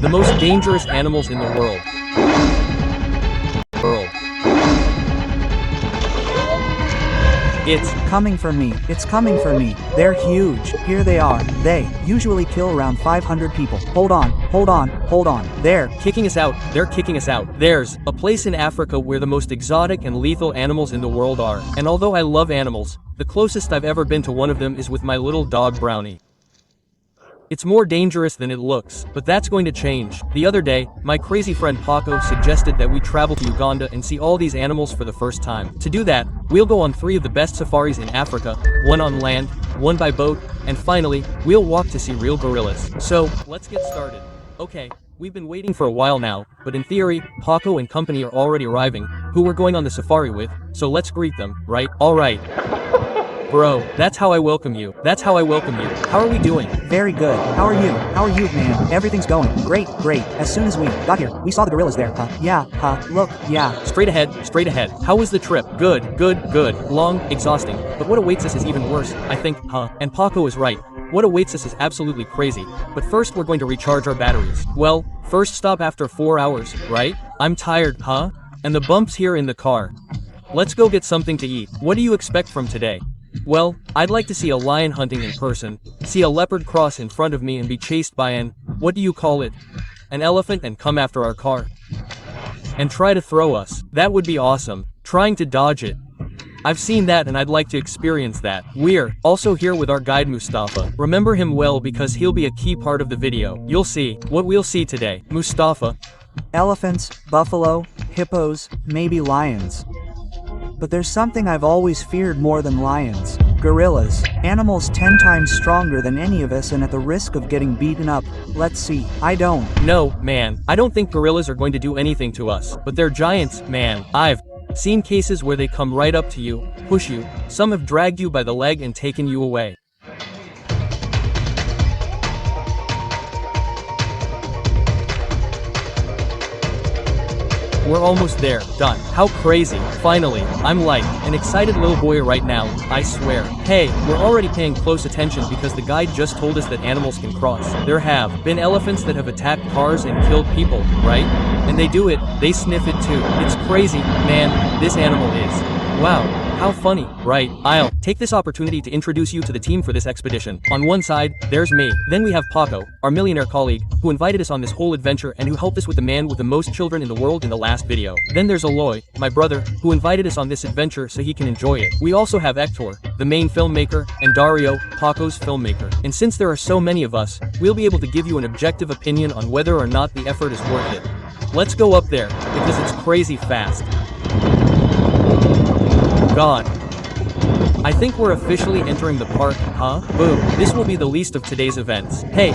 the most dangerous animals in the world. It's coming for me. It's coming for me. They're huge. Here they are. They usually kill around 500 people. Hold on, hold on, hold on. They're kicking us out. They're kicking us out. There's a place in Africa where the most exotic and lethal animals in the world are. And although I love animals, the closest I've ever been to one of them is with my little dog Brownie. It's more dangerous than it looks, but that's going to change. The other day, my crazy friend Pako suggested that we travel to Uganda and see all these animals for the first time. To do that, we'll go on 3 of the best safaris in Africa, 1 on land, 1 by boat, and finally, we'll walk to see real gorillas. So, let's get started. Okay, we've been waiting for a while now, but in theory, Pako and company are already arriving, who we're going on the safari with, so let's greet them, right? Alright. Bro, that's how I welcome you. That's how I welcome you. How are we doing? very good. How are you? How are you, man? Everything's going great, great. As soon as we got here, we saw the gorillas there. Yeah, look, yeah. Straight ahead, straight ahead. How was the trip? Good, good, good. Long, exhausting. But what awaits us is even worse, I think, And Pako is right. What awaits us is absolutely crazy. But first we're going to recharge our batteries. Well, first stop after 4 hours, right? I'm tired, And the bumps here in the car. Let's go get something to eat. What do you expect from today? Well, I'd like to see a lion hunting in person, see a leopard cross in front of me and be chased by what do you call it? An elephant and come after our car. And try to throw us. That would be awesome. Trying to dodge it. I've seen that and I'd like to experience that. We're also here with our guide Mustafa. Remember him well because he'll be a key part of the video. You'll see what we'll see today. Mustafa. Elephants, buffalo, hippos, maybe lions. But there's something I've always feared more than lions. Gorillas. Animals 10 times stronger than any of us and at the risk of getting beaten up. Let's see. I don't. No, man. I don't think gorillas are going to do anything to us. But they're giants, man. I've seen cases where they come right up to you, push you. Some have dragged you by the leg and taken you away. We're almost there. Done. How crazy. Finally. I'm like an excited little boy right now, I swear. Hey, we're already paying close attention because the guide just told us that animals can cross. There have been elephants that have attacked cars and killed people, right? And they do it, they sniff it too. It's crazy, man, this animal is. Wow. How funny, right? I'll take this opportunity to introduce you to the team for this expedition. On one side, there's me. Then we have Pako, our millionaire colleague, who invited us on this whole adventure and who helped us with the man with the most children in the world in the last video. Then there's Aloy, my brother, who invited us on this adventure so he can enjoy it. We also have Hector, the main filmmaker, and Dario, Pako's filmmaker. And since there are so many of us, we'll be able to give you an objective opinion on whether or not the effort is worth it. Let's go up there, because it's crazy fast. God. I think we're officially entering the park, Boom. This will be the least of today's events. Hey,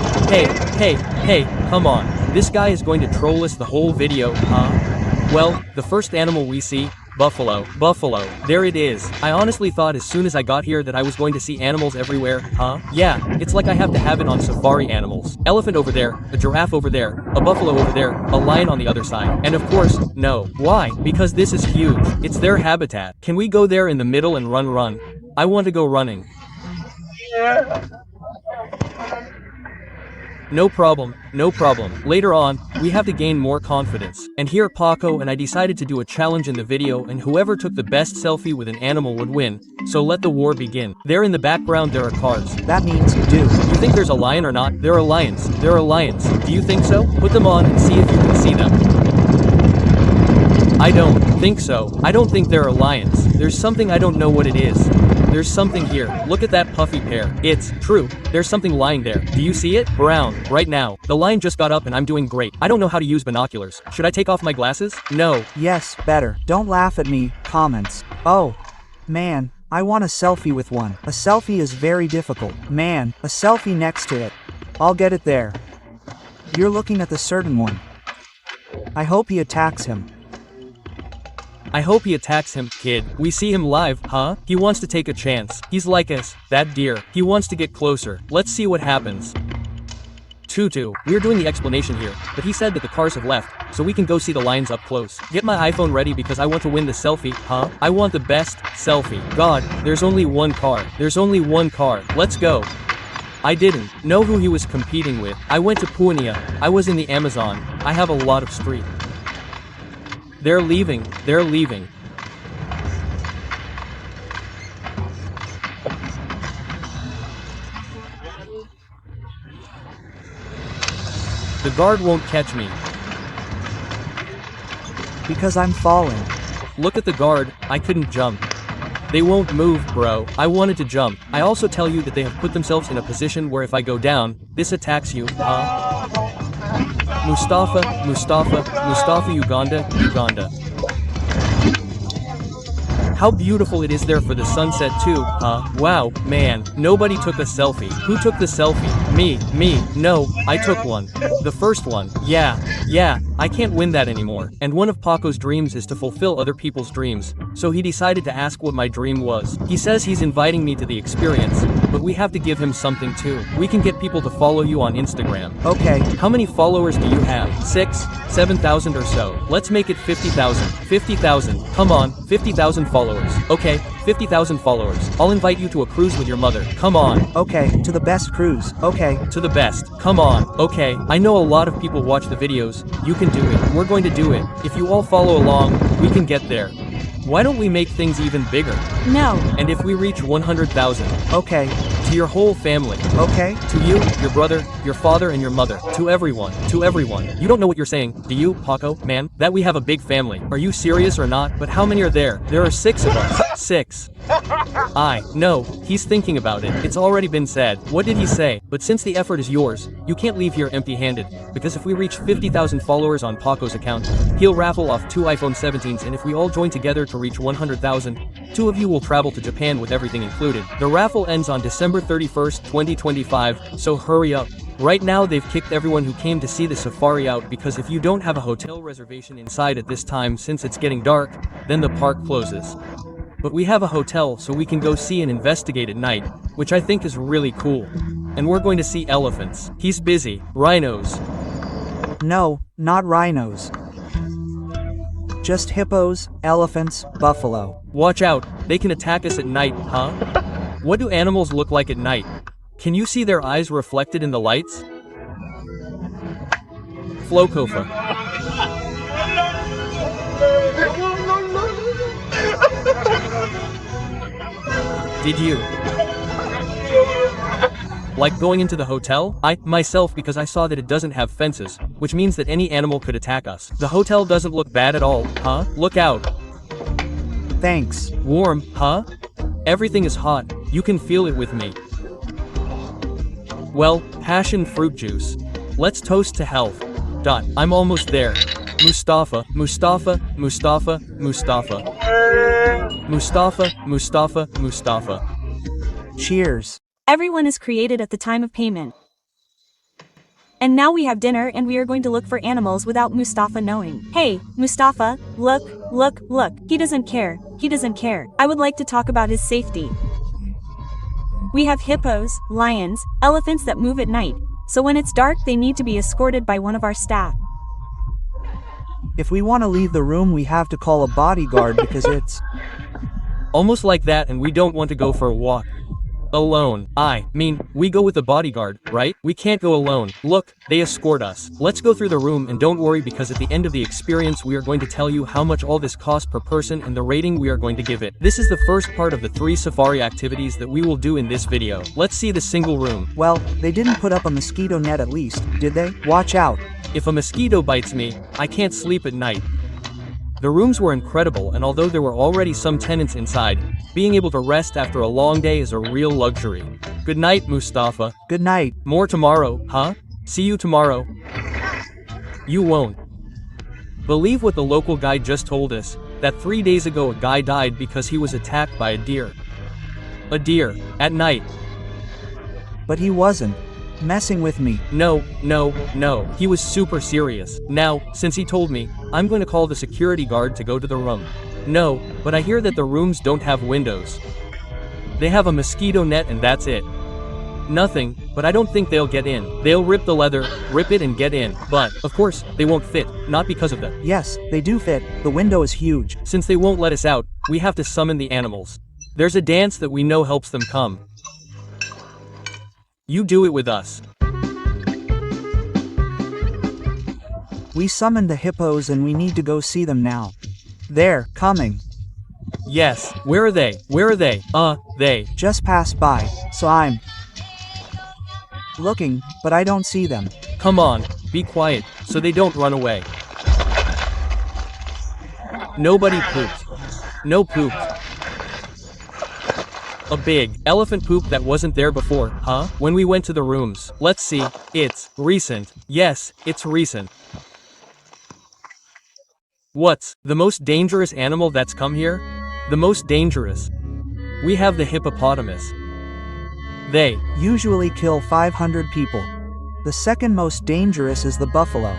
come on. This guy is going to troll us the whole video, Well, the first animal we see, buffalo. Buffalo. There it is. I honestly thought as soon as I got here that I was going to see animals everywhere, Yeah, it's like I have to have it on safari animals. Elephant over there, a giraffe over there, a buffalo over there, a lion on the other side. And of course, no. Why? Because this is huge. It's their habitat. Can we go there in the middle and run? I want to go running. No problem, no problem. Later on, we have to gain more confidence. And here Pako and I decided to do a challenge in the video and whoever took the best selfie with an animal would win. So let the war begin. There in the background there are cars. That means do. You think there's a lion or not? There are lions. There are lions. Do you think so? Put them on and see if you can see them. I don't think so. I don't think there are lions. There's something I don't know what it is. There's something here. Look at that puffy pair. It's true. There's something lying there. Do you see it? Brown. Right now. The lion just got up and I'm doing great. I don't know how to use binoculars. Should I take off my glasses? No. Yes, better. Don't laugh at me. Comments. Oh. Man. I want a selfie with one. A selfie is very difficult. Man. A selfie next to it. I'll get it there. You're looking at the certain one. I hope he attacks him. I hope he attacks him, kid. We see him live, He wants to take a chance. He's like us, that deer. He wants to get closer. Let's see what happens. Tutu, we're doing the explanation here, but he said that the cars have left, so we can go see the lions up close. Get my iPhone ready because I want to win the selfie, I want the best selfie. God, there's only one car. There's only one car. Let's go. I didn't know who he was competing with. I went to Punia. I was in the Amazon. I have a lot of street. They're leaving. They're leaving. The guard won't catch me. Because I'm falling. Look at the guard, I couldn't jump. They won't move, bro. I wanted to jump. I also tell you that they have put themselves in a position where if I go down, this attacks you, huh? Mustafa, Uganda. How beautiful it is there for the sunset too, huh? Wow, man, nobody took a selfie. Who took the selfie? Me, no, I took one. The first one, yeah, I can't win that anymore. And one of Pako's dreams is to fulfill other people's dreams, so he decided to ask what my dream was. He says he's inviting me to the experience, but we have to give him something too. We can get people to follow you on Instagram. Okay. How many followers do you have? 6, 7,000 or so. Let's make it 50,000. 50,000. Come on, 50,000 followers. Okay, 50,000 followers. I'll invite you to a cruise with your mother. Come on. Okay, to the best cruise. Okay. To the best. Come on. Okay, I know a lot of people watch the videos. You can do it. We're going to do it. If you all follow along, we can get there. Why don't we make things even bigger? No. And if we reach 100,000? Okay. To your whole family. Okay. To you, your brother, your father and your mother. To everyone. To everyone. You don't know what you're saying, do you, Pako, man? That we have a big family. Are you serious or not? But how many are there? There are 6 of us. 6. No, he's thinking about it. It's already been said. What did he say? But since the effort is yours, you can't leave here empty-handed. Because if we reach 50,000 followers on Pako's account, he'll raffle off 2 iPhone 17s, and if we all join together to reach 100,000, 2 of you will travel to Japan with everything included. The raffle ends on December 31st, 2025, so hurry up. Right now they've kicked everyone who came to see the safari out because if you don't have a hotel reservation inside at this time since it's getting dark, then the park closes. But we have a hotel so we can go see and investigate at night, which I think is really cool. And we're going to see elephants. He's busy. Rhinos. No, not rhinos. Just hippos, elephants, buffalo. Watch out, they can attack us at night, huh? What do animals look like at night? Can you see their eyes reflected in the lights? Flokofa. Did you like going into the hotel? I, myself, because I saw that it doesn't have fences, which means that any animal could attack us. The hotel doesn't look bad at all, huh? Look out. Thanks. Warm, huh? Everything is hot. You can feel it with me. Well, passion fruit juice. Let's toast to health. I'm almost there. Mustafa. Cheers. Everyone is created at the time of payment. And now we have dinner and we are going to look for animals without Mustafa knowing. Hey, Mustafa, look. He doesn't care. I would like to talk about his safety. We have hippos, lions, elephants that move at night, so when it's dark they need to be escorted by one of our staff. If we want to leave the room we have to call a bodyguard because it's almost like that, and we don't want to go for a walk alone. I mean, we go with the bodyguard, right? We can't go alone. Look, they escort us. Let's go through the room and don't worry because at the end of the experience we are going to tell you how much all this costs per person and the rating we are going to give it. This is the first part of the 3 safari activities that we will do in this video. Let's see the single room. Well, they didn't put up a mosquito net at least, did they? Watch out. If a mosquito bites me, I can't sleep at night. The rooms were incredible, and although there were already some tenants inside, being able to rest after a long day is a real luxury. Good night, Mustafa. Good night. More tomorrow, huh? See you tomorrow. You won't believe what the local guy just told us, that 3 days ago a guy died because he was attacked by a deer. A deer, at night. But he wasn't messing with me. No, he was super serious. Now, since he told me, I'm going to call the security guard to go to the room. No, but I hear that the rooms don't have windows. They have a mosquito net and that's it. Nothing, but I don't think they'll get in. They'll rip the leather, rip it and get in. But, of course, they won't fit, not because of that. Yes, they do fit. The window is huge. Since they won't let us out, we have to summon the animals. There's a dance that we know helps them come. You do it with us. We summoned the hippos and we need to go see them now. They're coming. Yes, where are they? Where are they? They. Just passed by, so I'm looking, but I don't see them. Come on, be quiet, so they don't run away. Nobody pooped. No poop. A big elephant poop that wasn't there before, huh? When we went to the rooms. Let's see. It's recent. Yes, it's recent. What's the most dangerous animal that's come here? The most dangerous. We have the hippopotamus. They Usually kill 500 people. The second most dangerous is the buffalo.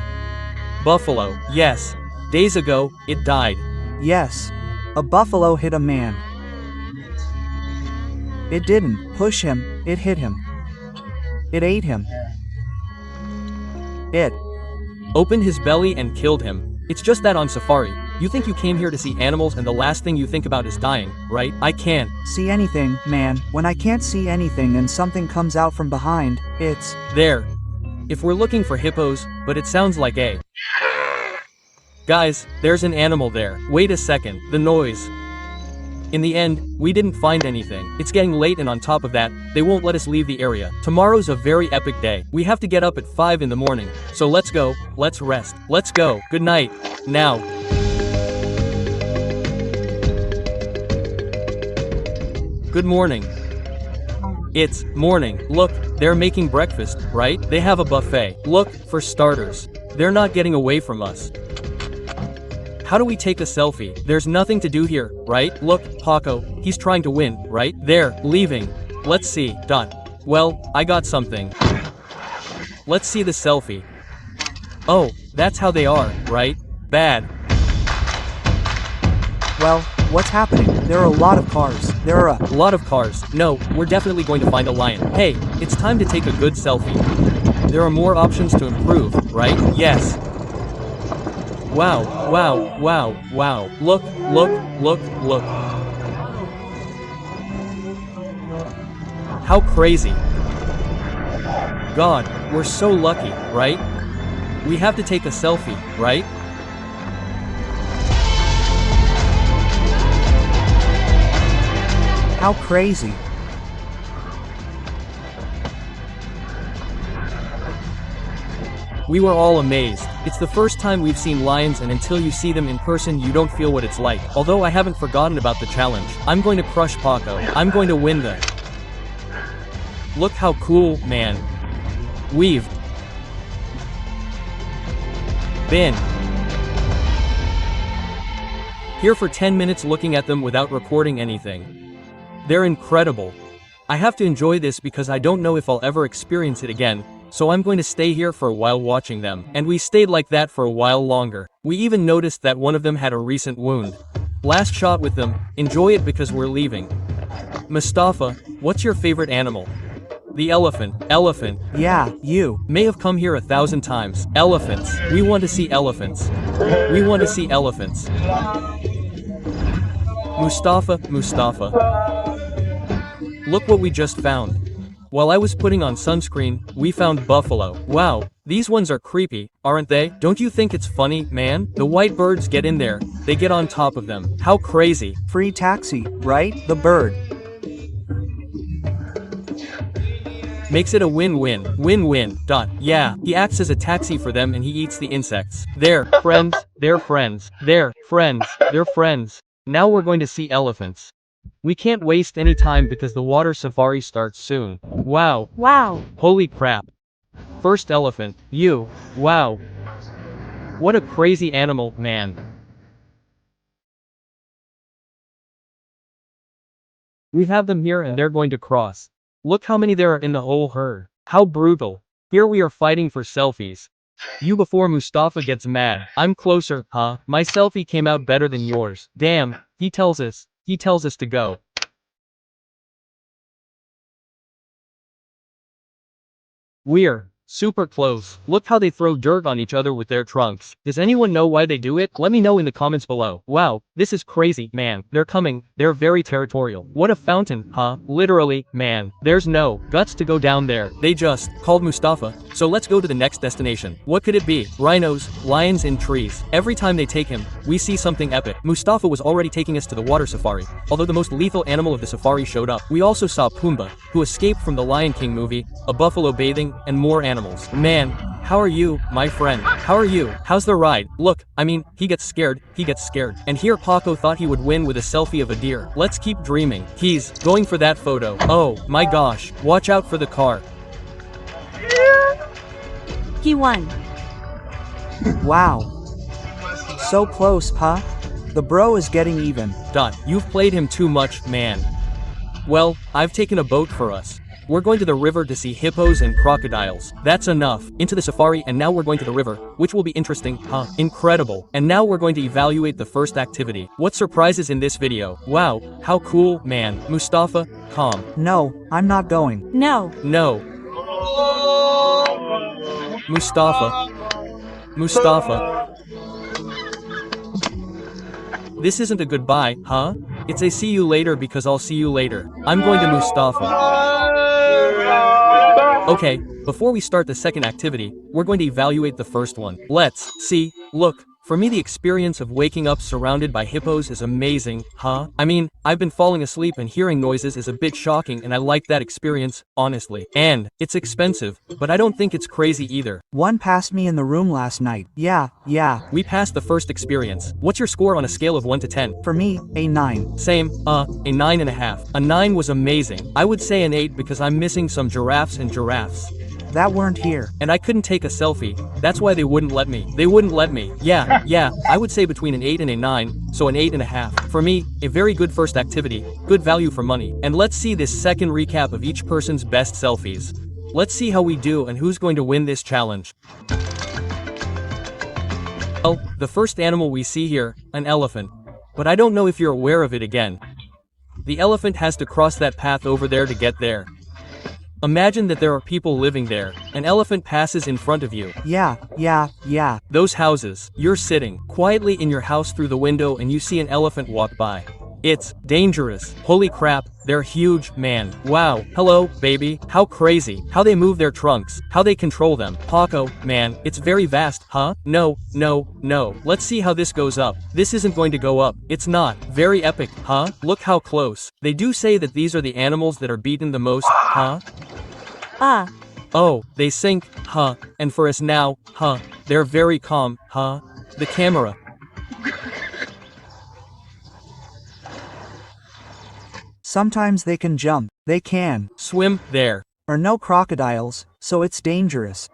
buffalo. Yes. Days ago, it died. Yes. A buffalo hit a man. It didn't push him, it hit him. It ate him. It Opened his belly and killed him. It's just that on safari, you think you came here to see animals and the last thing you think about is dying, right? I can't. see anything, man. When I can't see anything and something comes out from behind, it's There. If we're looking for hippos, but it sounds like a. Guys, there's an animal there. Wait a second, the noise. In the end, we didn't find anything. It's getting late and on top of that, they won't let us leave the area. Tomorrow's a very epic day. We have to get up at 5 in the morning. So let's go, let's rest. Let's go. Good night. Now. Good morning. It's morning. Look, they're making breakfast, right? They have a buffet. Look, for starters. They're not getting away from us. How do we take a selfie? There's nothing to do here, right? Look, Pako, he's trying to win, right? They're leaving. Let's see. Well, I got something. Let's see the selfie. Oh, that's how they are, right? Bad. well, what's happening? There are a lot of cars. There are a A lot of cars. No, we're definitely going to find a lion. Hey, it's time to take a good selfie. There are more options to improve, right? Yes. Wow, wow, wow, wow. Look. How crazy. God, we're so lucky, right? We have to take a selfie, right? how crazy. We were all amazed. It's the first time we've seen lions, and until you see them in person you don't feel what it's like. Although I haven't forgotten about the challenge. I'm going to crush Pako. I'm going to win the. Look how cool, man. We've been here for 10 minutes looking at them without recording anything. They're incredible. I have to enjoy this because I don't know if I'll ever experience it again. So I'm going to stay here for a while watching them. And we stayed like that for a while longer. We even noticed that one of them had a recent wound. Last shot with them. Enjoy it because we're leaving. Mustafa, what's your favorite animal? The elephant. Elephant. Yeah, you. May have come here 1,000 times. Elephants. We want to see elephants. We want to see elephants. Mustafa. Look what we just found. While I was putting on sunscreen, we found buffalo. Wow, these ones are creepy, aren't they? Don't you think it's funny, man? The white birds get in there, they get on top of them. How crazy. Free taxi, right? The bird. Makes it a win-win. Win-win. Yeah, he acts as a taxi for them and he eats the insects. They're friends. They're friends. They're friends. They're friends. Now we're going to see elephants. We can't waste any time because the water safari starts soon. Wow. Wow. Holy crap. First elephant. You. Wow. What a crazy animal, man. We have them here and they're going to cross. Look how many there are in the whole herd. How brutal. Here we are fighting for selfies. You before Mustafa gets mad. I'm closer, huh? My selfie came out better than yours. Damn, he tells us to go. We're Super close. Look how they throw dirt on each other with their trunks. Does anyone know why they do it? Let me know in the comments below. Wow, this is crazy, man. They're coming. They're very territorial. What a fountain, huh? Literally, man. There's no guts to go down there. They just called Mustafa. So let's go to the next destination. What could it be? Rhinos, lions in trees. Every time they take him, we see something epic. Mustafa was already taking us to the water safari. Although the most lethal animal of the safari showed up, we also saw Pumbaa, who escaped from the Lion King movie, a buffalo bathing, and more animals. Man, how are you, my friend? How are you? How's the ride? Look, I mean, he gets scared. And here Pako thought he would win with a selfie of a deer. Let's keep dreaming. He's going for that photo. Oh, my gosh. Watch out for the car. He won. Wow. So close, huh? The bro is getting even. You've played him too much, man. Well, I've taken a boat for us. We're going to the river to see hippos and crocodiles. That's enough. Into the safari, and now we're going to the river, which will be interesting, huh? Incredible. And now we're going to evaluate the first activity. What surprises in this video? Wow, how cool, man. Mustafa, calm. No, I'm not going. No. Mustafa. This isn't a goodbye, huh? It's a see you later because I'll see you later. I'm going to Mustafa. Okay, before we start the second activity, we're going to evaluate the first one. Let's see. Look. For me, the experience of waking up surrounded by hippos is amazing, huh? I mean, I've been falling asleep and hearing noises is a bit shocking and I like that experience, honestly. And it's expensive, but I don't think it's crazy either. One passed me in the room last night. Yeah. We passed the first experience. What's your score on a scale of 1 to 10? For me, a 9. Same, a 9.5. A 9 was amazing. I would say an 8 because I'm missing some giraffes. That weren't here. And I couldn't take a selfie. That's why they wouldn't let me. Yeah, I would say between an 8 and a 9, so an 8.5. For me, a very good first activity, good value for money. And let's see this second recap of each person's best selfies. Let's see how we do and who's going to win this challenge. Well, the first animal we see here, an elephant. But I don't know if you're aware of it again. The elephant has to cross that path over there to get there. Imagine that there are people living there. An elephant passes in front of you. Yeah. Those houses. You're sitting quietly in your house through the window and you see an elephant walk by. It's dangerous. Holy crap, they're huge, man. Wow, hello, baby. How crazy. How they move their trunks. How they control them. Pako, man, it's very vast, huh? No. Let's see how this goes up. This isn't going to go up. It's not. Very epic, huh? Look how close. They do say that these are the animals that are beaten the most, huh? Oh, they sink, huh? And for us now, huh? They're very calm, huh? The camera. Sometimes they can jump. They can swim there. Or no crocodiles, so it's dangerous.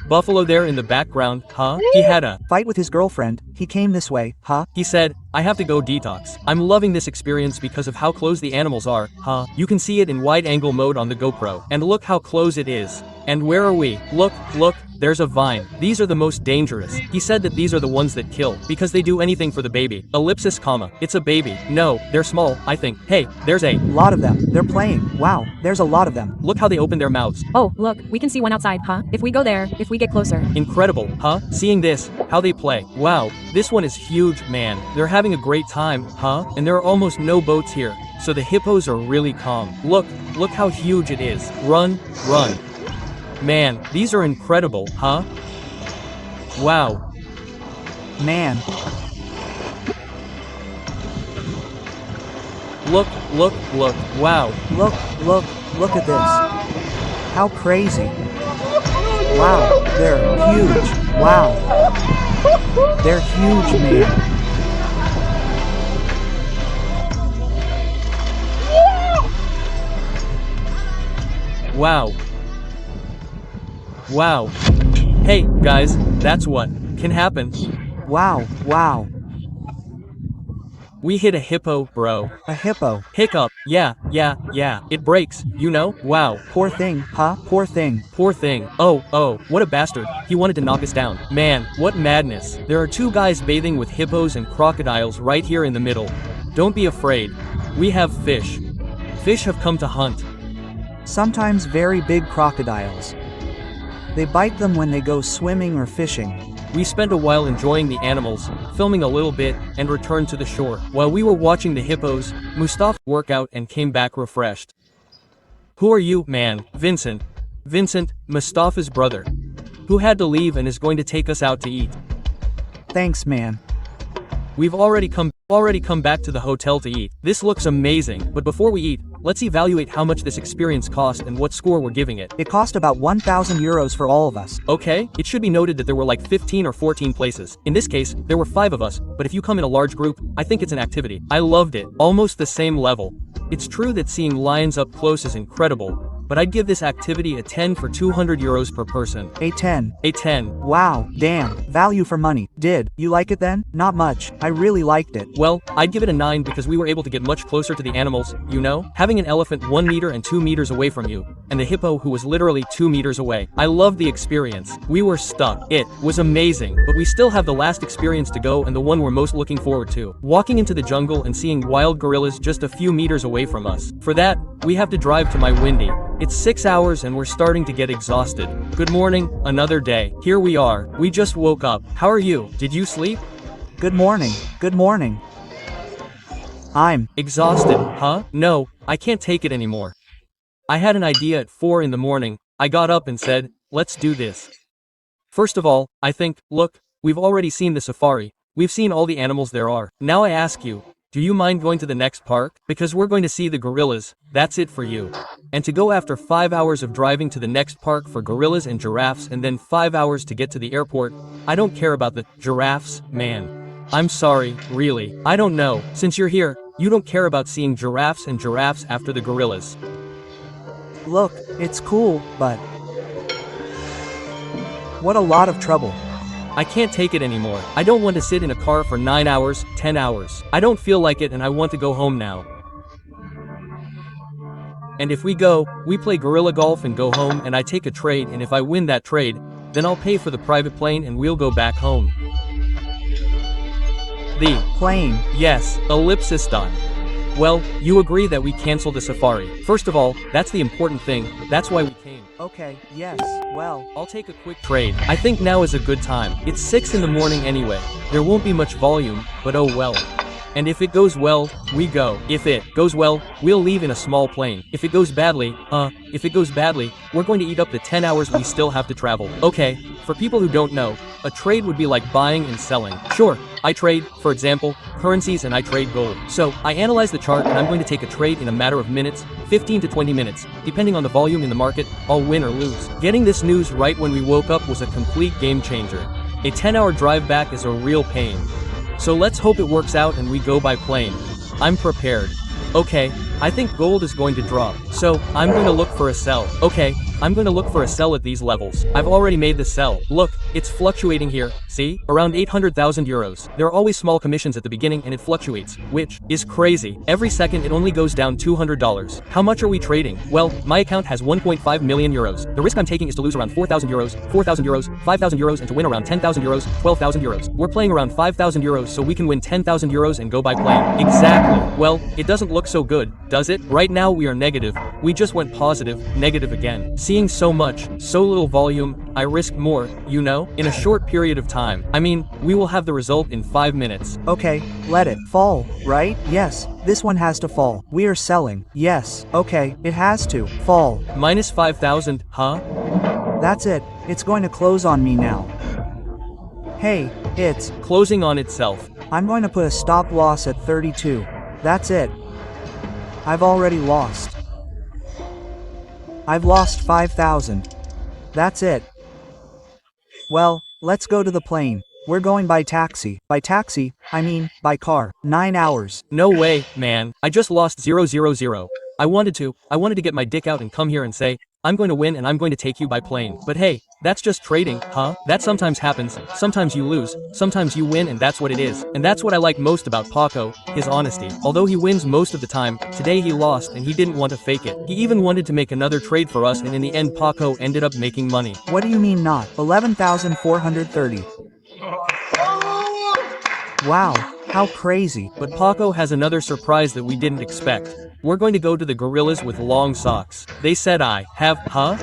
Buffalo there in the background, huh? He had a fight with his girlfriend. He came this way, huh? He said, I have to go detox. I'm loving this experience because of how close the animals are, huh? You can see it in wide angle mode on the GoPro. And look how close it is. And where are we? Look, there's a vine. These are the most dangerous. He said that these are the ones that kill, because they do anything for the baby. Ellipsis, comma. It's a baby. No, they're small, I think. Hey, there's a lot of them. They're playing. Wow, there's a lot of them. Look how they open their mouths. Oh, look, we can see one outside, huh? If we go there, if we get closer. Incredible, huh? Seeing this, how they play. Wow, this one is huge, man. They're having a great time, huh? And there are almost no boats here, so the hippos are really calm. Look how huge it is. Run. Man, these are incredible, huh? Wow. Man. Look. Wow. Look at this. How crazy. Wow, they're huge. Wow. They're huge, man. Wow. Hey, guys, that's what can happen. Wow. We hit a hippo, bro. A hippo. Hiccup. Yeah. It breaks, you know? Wow. Poor thing, huh? Poor thing. Oh, what a bastard. He wanted to knock us down. Man, what madness. There are two guys bathing with hippos and crocodiles right here in the middle. Don't be afraid. We have fish. Fish have come to hunt. Sometimes very big crocodiles. They bite them when they go swimming or fishing. We spent a while enjoying the animals, filming a little bit, and returned to the shore. While we were watching the hippos, Mustafa worked out and came back refreshed. Who are you, man? Vincent. Vincent, Mustafa's brother. Who had to leave and is going to take us out to eat. Thanks, man. We've already come back to the hotel to eat. This looks amazing, but before we eat, let's evaluate how much this experience cost and what score we're giving it. It cost about 1,000 euros for all of us. Okay, it should be noted that there were like 15 or 14 places. In this case, there were 5 of us, but if you come in a large group, I think it's an activity. I loved it. Almost the same level. It's true that seeing lions up close is incredible, but I'd give this activity a 10 for 200 euros per person. A 10. A 10. Wow, damn, value for money. Did you like it then? Not much. I really liked it. Well, I'd give it a 9 because we were able to get much closer to the animals, you know? Having an elephant 1 meter and 2 meters away from you, and the hippo who was literally 2 meters away. I loved the experience. We were stuck. It was amazing, but we still have the last experience to go and the one we're most looking forward to. Walking into the jungle and seeing wild gorillas just a few meters away from us. For that, we have to drive to my windy. It's 6 hours and we're starting to get exhausted. Good morning, another day. Here we are. We just woke up. How are you? Did you sleep? Good morning. Good morning. I'm exhausted, huh? No, I can't take it anymore. I had an idea at 4 in the morning. I got up and said, let's do this. First of all, I think, look, we've already seen the safari. We've seen all the animals there are. Now I ask you, do you mind going to the next park? Because we're going to see the gorillas, that's it for you. And to go after 5 hours of driving to the next park for gorillas and giraffes and then 5 hours to get to the airport, I don't care about the giraffes, man. I'm sorry, really. I don't know, since you're here, you don't care about seeing giraffes and giraffes after the gorillas. Look, it's cool, but what a lot of trouble. I can't take it anymore. I don't want to sit in a car for 9 hours, 10 hours. I don't feel like it and I want to go home now. And if we go, we play gorilla golf and go home and I take a trade and if I win that trade, then I'll pay for the private plane and we'll go back home. The plane. Yes, ellipsis dot. Well, you agree that we cancel the safari. First of all, that's the important thing. That's why we came. Okay, yes, well, I'll take a quick trade. I think now is a good time. It's 6 in the morning anyway. There won't be much volume, but oh well. And if it goes well, we go. If it goes well, we'll leave in a small plane. If it goes badly, we're going to eat up the 10 hours we still have to travel. Okay, for people who don't know, a trade would be like buying and selling. Sure, I trade, for example, currencies and I trade gold. So, I analyze the chart and I'm going to take a trade in a matter of minutes, 15 to 20 minutes. Depending on the volume in the market, I'll win or lose. Getting this news right when we woke up was a complete game changer. A 10-hour drive back is a real pain. So let's hope it works out and we go by plane. I'm prepared. Okay, I think gold is going to drop. So, I'm going to look for a sell. Okay, I'm going to look for a sell at these levels. I've already made the sell. Look, it's fluctuating here, see? Around 800,000 euros. There are always small commissions at the beginning and it fluctuates, which is crazy. Every second it only goes down $200. How much are we trading? Well, my account has 1.5 million euros. The risk I'm taking is to lose around 4,000 euros, 4,000 euros, 5,000 euros and to win around 10,000 euros, 12,000 euros. We're playing around 5,000 euros so we can win 10,000 euros and go by plane. Exactly. Well, it doesn't look so good, does it? Right now we are negative. We just went positive, negative again. Seeing so much, so little volume, I risk more, you know, in a short period of time. I mean, we will have the result in 5 minutes. Okay, let it fall, right? Yes, this one has to fall. We are selling. Yes, okay, it has to fall. Minus 5,000, huh? That's it. It's going to close on me now. Hey, it's closing on itself. I'm going to put a stop loss at 32. That's it. I've already lost. I've lost 5,000. That's it. Well, let's go to the plane. We're going by taxi. By taxi, I mean, by car. 9 hours. No way, man. I just lost 000. I wanted to get my dick out and come here and say, I'm going to win and I'm going to take you by plane. But hey, that's just trading, huh? That sometimes happens. Sometimes you lose, sometimes you win and that's what it is. And that's what I like most about Pako, his honesty. Although he wins most of the time, today he lost and he didn't want to fake it. He even wanted to make another trade for us and in the end Pako ended up making money. What do you mean not? 11,430. Wow, how crazy. But Pako has another surprise that we didn't expect. we're going to go to the gorillas with long socks. They said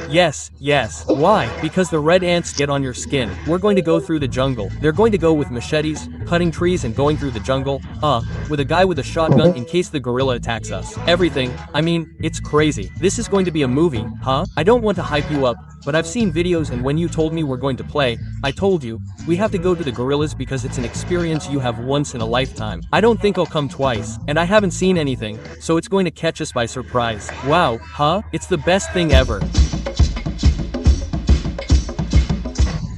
yes. Why? Because the red ants get on your skin. We're going to go through the jungle. They're going to go with machetes, cutting trees and going through the jungle, with a guy with a shotgun in case the gorilla attacks us. Everything, I mean, it's crazy. This is going to be a movie, huh? I don't want to hype you up, but I've seen videos, and when you told me we're going to play, I told you, we have to go to the gorillas because it's an experience you have once in a lifetime. I don't think I'll come twice, and I haven't seen anything, so it's going to catch us by surprise. Wow, huh? It's the best thing ever.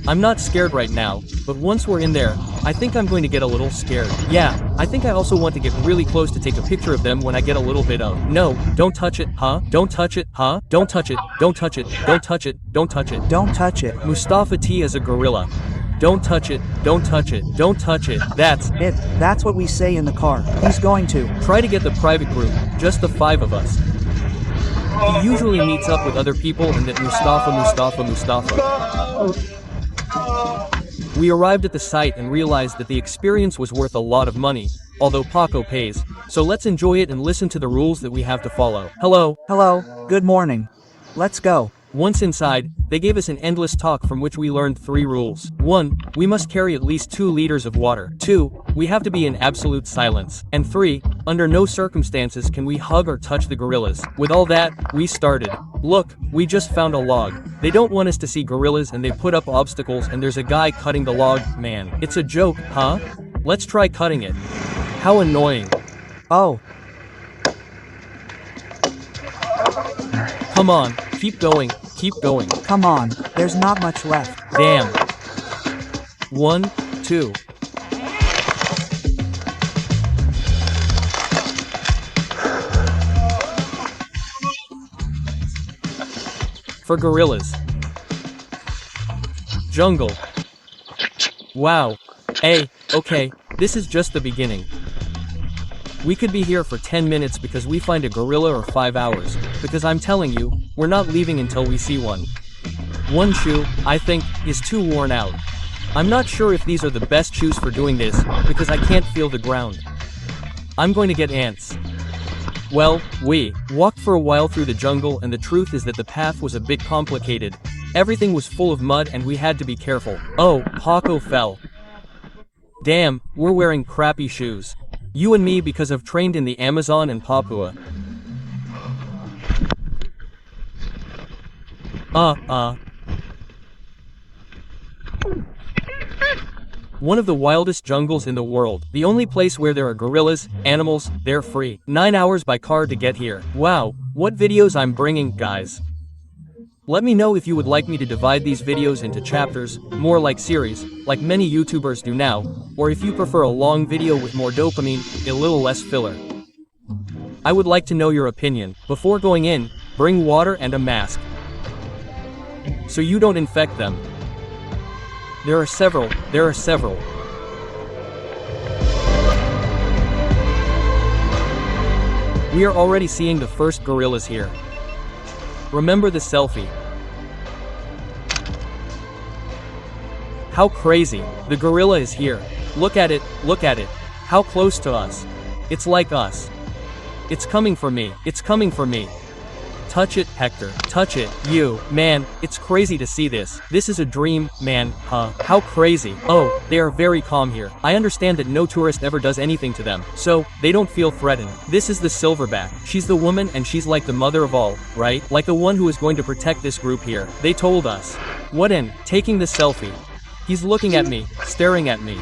I'm not scared right now, but once we're in there, I think I'm going to get a little scared. Yeah, I think I also want to get really close to take a picture of them when I get a little bit of. No, don't touch it, huh? Don't touch it, huh? Don't touch it, don't touch it, don't touch it, don't touch it. Don't touch it. Mustafa T is a gorilla. Don't touch it, don't touch it, don't touch it. That's what we say in the car. He's going to. Try to get the private group, just the 5 of us. He usually meets up with other people and that Mustafa. We arrived at the site and realized that the experience was worth a lot of money, although Pako pays, so let's enjoy it and listen to the rules that we have to follow. Hello. Good morning. Let's go. Once inside, they gave us an endless talk from which we learned 3 rules. 1. We must carry at least 2 liters of water. 2. We have to be in absolute silence. And 3. Under no circumstances can we hug or touch the gorillas. With all that, we started. Look, we just found a log. They don't want us to see gorillas and they put up obstacles and there's a guy cutting the log. Man, it's a joke, huh? Let's try cutting it. How annoying. Oh. Come on, keep going, keep going. Come on, there's not much left. Damn. 1, 2. For gorillas. Jungle. Wow. Okay, this is just the beginning. We could be here for 10 minutes because we find a gorilla, or 5 hours, because I'm telling you, we're not leaving until we see one. One shoe, I think, is too worn out. I'm not sure if these are the best shoes for doing this, because I can't feel the ground. I'm going to get ants. Well, we walked for a while through the jungle, and the truth is that the path was a bit complicated. Everything was full of mud and we had to be careful. Oh, Pako fell. Damn, we're wearing crappy shoes. You and me, because I've trained in the Amazon and Papua. One of the wildest jungles in the world. The only place where there are gorillas, animals, they're free. 9 hours by car to get here. Wow, what videos I'm bringing, guys. Let me know if you would like me to divide these videos into chapters, more like series, like many YouTubers do now, or if you prefer a long video with more dopamine, a little less filler. I would like to know your opinion. Before going in, bring water and a mask, so you don't infect them. There are several. We are already seeing the first gorillas here. Remember the selfie. How crazy. The gorilla is here. Look at it. How close to us. It's like us. It's coming for me. Touch it, Hector. Touch it. You. Man, it's crazy to see this. This is a dream, man, huh? How crazy. Oh, they are very calm here. I understand that no tourist ever does anything to them, so they don't feel threatened. This is the silverback. She's the woman and she's like the mother of all, right? Like the one who is going to protect this group here. They told us. What in? Taking the selfie. He's looking at me, staring at me.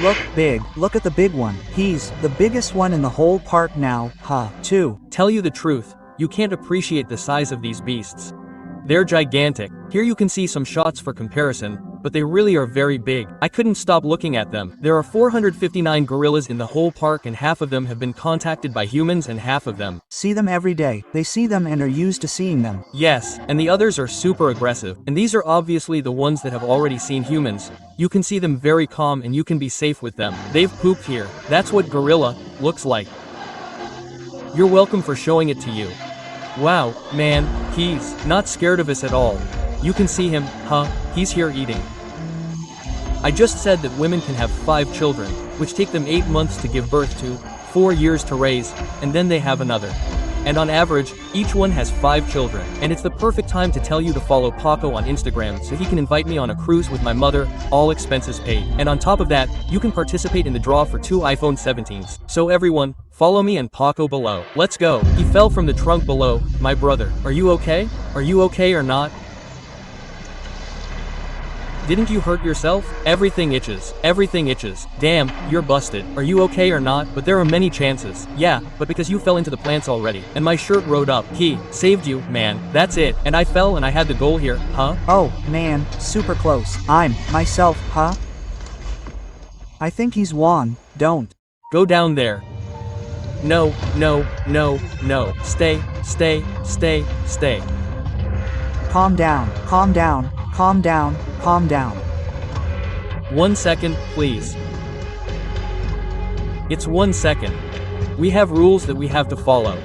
Look big. Look at the big one. He's the biggest one in the whole park now, huh? Too. Tell you the truth, you can't appreciate the size of these beasts. They're gigantic. Here you can see some shots for comparison, but they really are very big. I couldn't stop looking at them. There are 459 gorillas in the whole park and half of them have been contacted by humans and half of them see them every day. They see them and are used to seeing them. Yes, and the others are super aggressive. And these are obviously the ones that have already seen humans. You can see them very calm and you can be safe with them. They've pooped here. That's what gorilla looks like. You're welcome for showing it to you. Wow, man, he's not scared of us at all. You can see him, huh? He's here eating. I just said that women can have 5 children, which take them 8 months to give birth to, 4 years to raise, and then they have another. and on average, each one has 5 children. And it's the perfect time to tell you to follow Pako on Instagram so he can invite me on a cruise with my mother, all expenses paid. And on top of that, you can participate in the draw for 2 iPhone 17s. So everyone, follow me and Pako below. Let's go. He fell from the trunk below. My brother, are you okay? Are you okay or not? Didn't you hurt yourself? Everything itches. Everything itches. Damn, you're busted. Are you okay or not? But there are many chances. Yeah, but because you fell into the plants already, and my shirt rode up. He saved you, man. That's it. And I fell and I had the goal here, huh? Oh, man, super close. I'm myself, huh? I think he's won. Don't. Go down there. No, no, no, no. Stay, stay, stay, stay. Calm down, calm down, calm down, calm down. 1 second, please. It's 1 second. We have rules that we have to follow.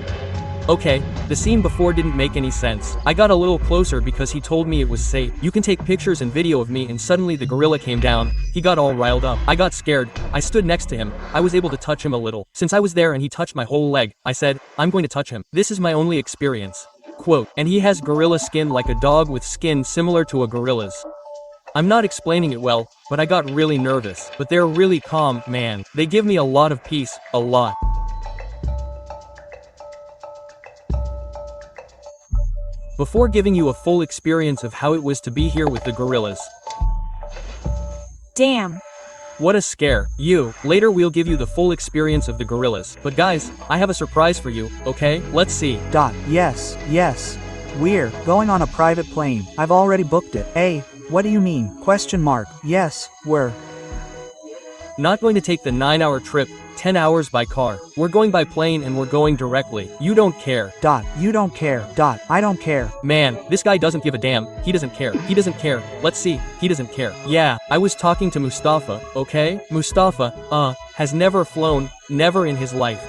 Okay, the scene before didn't make any sense. I got a little closer because he told me it was safe. You can take pictures and video of me, and suddenly the gorilla came down. He got all riled up. I got scared. I stood next to him. I was able to touch him a little. Since I was there and he touched my whole leg, I said, I'm going to touch him. This is my only experience. Quote, and he has gorilla skin like a dog with skin similar to a gorilla's. I'm not explaining it well, but I got really nervous. But they're really calm, man. They give me a lot of peace, a lot. Before giving you a full experience of how it was to be here with the gorillas. Damn. What a scare. Later we'll give you the full experience of the gorillas. But guys, I have a surprise for you, okay? Let's see. Yes, yes. We're going on a private plane. I've already booked it. Hey, what do you mean? Question mark. Yes, we're not going to take the 9-hour trip, 10 hours by car. We're going by plane and we're going directly. You don't care. You don't care. I don't care. Man, this guy doesn't give a damn. He doesn't care. He doesn't care. Let's see. He doesn't care. Yeah, I was talking to Mustafa, okay? Mustafa, has never flown, never in his life.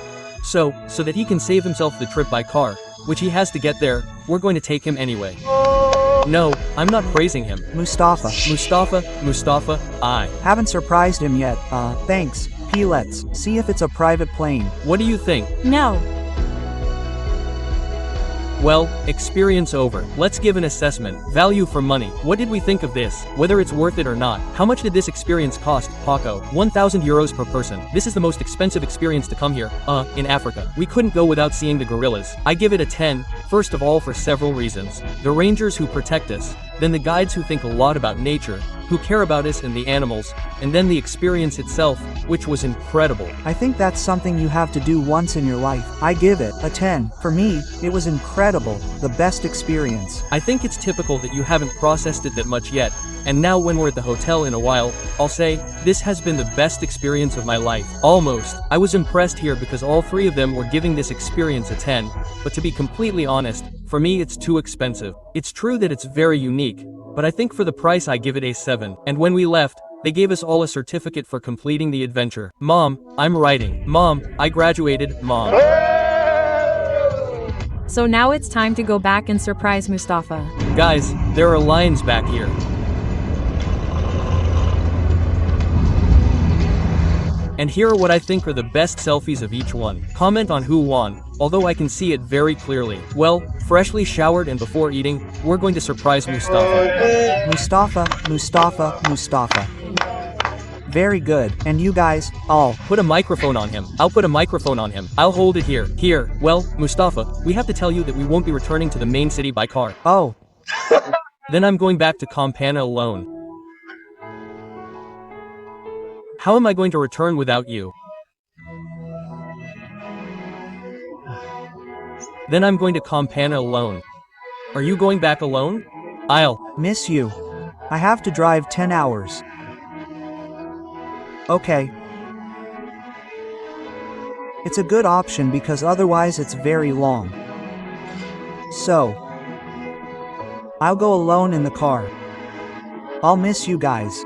So that he can save himself the trip by car, which he has to get there, we're going to take him anyway. No, I'm not praising him. Mustafa, I haven't surprised him yet. Thanks. Let's see if it's a private plane. What do you think? No. Well, experience over. Let's give an assessment. Value for money. What did we think of this? Whether it's worth it or not. How much did this experience cost, Pako? 1,000 euros per person. This is the most expensive experience to come here, in Africa. We couldn't go without seeing the gorillas. I give it a 10, first of all for several reasons. The rangers who protect us, then the guides who think a lot about nature, who care about us and the animals, and then the experience itself, which was incredible. I think that's something you have to do once in your life. I give it a 10. For me, it was incredible, the best experience. I think it's typical that you haven't processed it that much yet, and now when we're at the hotel in a while, I'll say, this has been the best experience of my life. Almost. I was impressed here because all 3 of them were giving this experience a 10, but to be completely honest, for me it's too expensive. It's true that it's very unique, but I think for the price I give it a 7. And when we left, they gave us all a certificate for completing the adventure. Mom, I'm writing. Mom, I graduated. Mom. So now it's time to go back and surprise Mustafa. Guys, there are lions back here. And here are what I think are the best selfies of each one. Comment on who won, although I can see it very clearly. Well, freshly showered and before eating, we're going to surprise Mustafa. Mustafa. Very good. And you guys, all put a microphone on him. I'll put a microphone on him. I'll hold it here. Here. Well, Mustafa, we have to tell you that we won't be returning to the main city by car. Oh. Then I'm going back to Campana alone. How am I going to return without you? Then I'm going to Campana alone. Are you going back alone? I'll miss you. I have to drive 10 hours. Okay. It's a good option because otherwise it's very long. So, I'll go alone in the car. I'll miss you guys.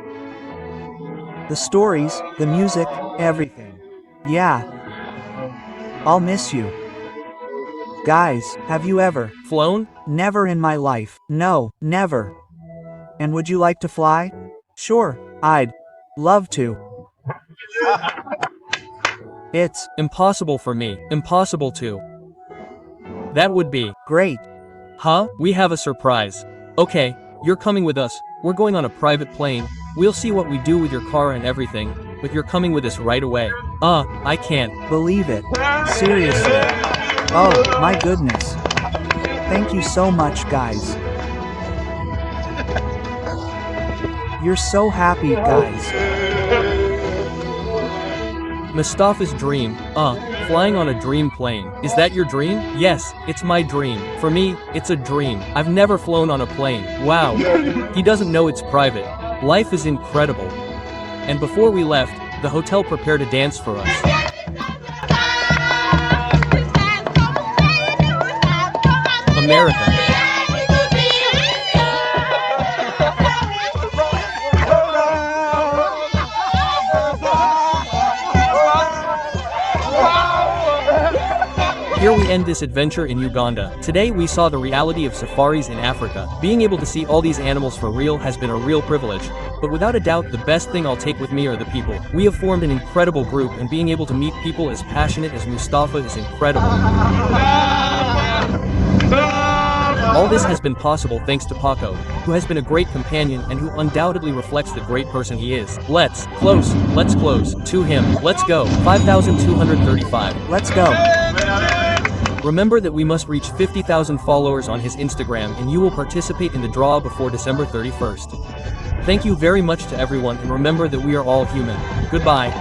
The stories, the music, everything. Yeah. I'll miss you. Guys, have you ever flown? Never in my life. No, never. And would you like to fly? Sure, I'd love to. It's impossible for me. Impossible to. That would be. Great. Huh? We have a surprise. Okay, you're coming with us. We're going on a private plane. We'll see what we do with your car and everything, but you're coming with us right away. I can't. Believe it. Seriously. Oh, my goodness. Thank you so much, guys. You're so happy, guys. Mustafa's dream. Flying on a dream plane. Is that your dream? Yes, it's my dream. For me, it's a dream. I've never flown on a plane. Wow. He doesn't know it's private. Life is incredible. And before we left, the hotel prepared a dance for us. America. Here we end this adventure in Uganda. Today we saw the reality of safaris in Africa. Being able to see all these animals for real has been a real privilege. But without a doubt, the best thing I'll take with me are the people. We have formed an incredible group, and being able to meet people as passionate as Mustafa is incredible. All this has been possible thanks to Pako, who has been a great companion and who undoubtedly reflects the great person he is. Let's close to him. Let's go. 5,235. Let's go. Remember that we must reach 50,000 followers on his Instagram and you will participate in the draw before December 31st. Thank you very much to everyone, and remember that we are all human. Goodbye.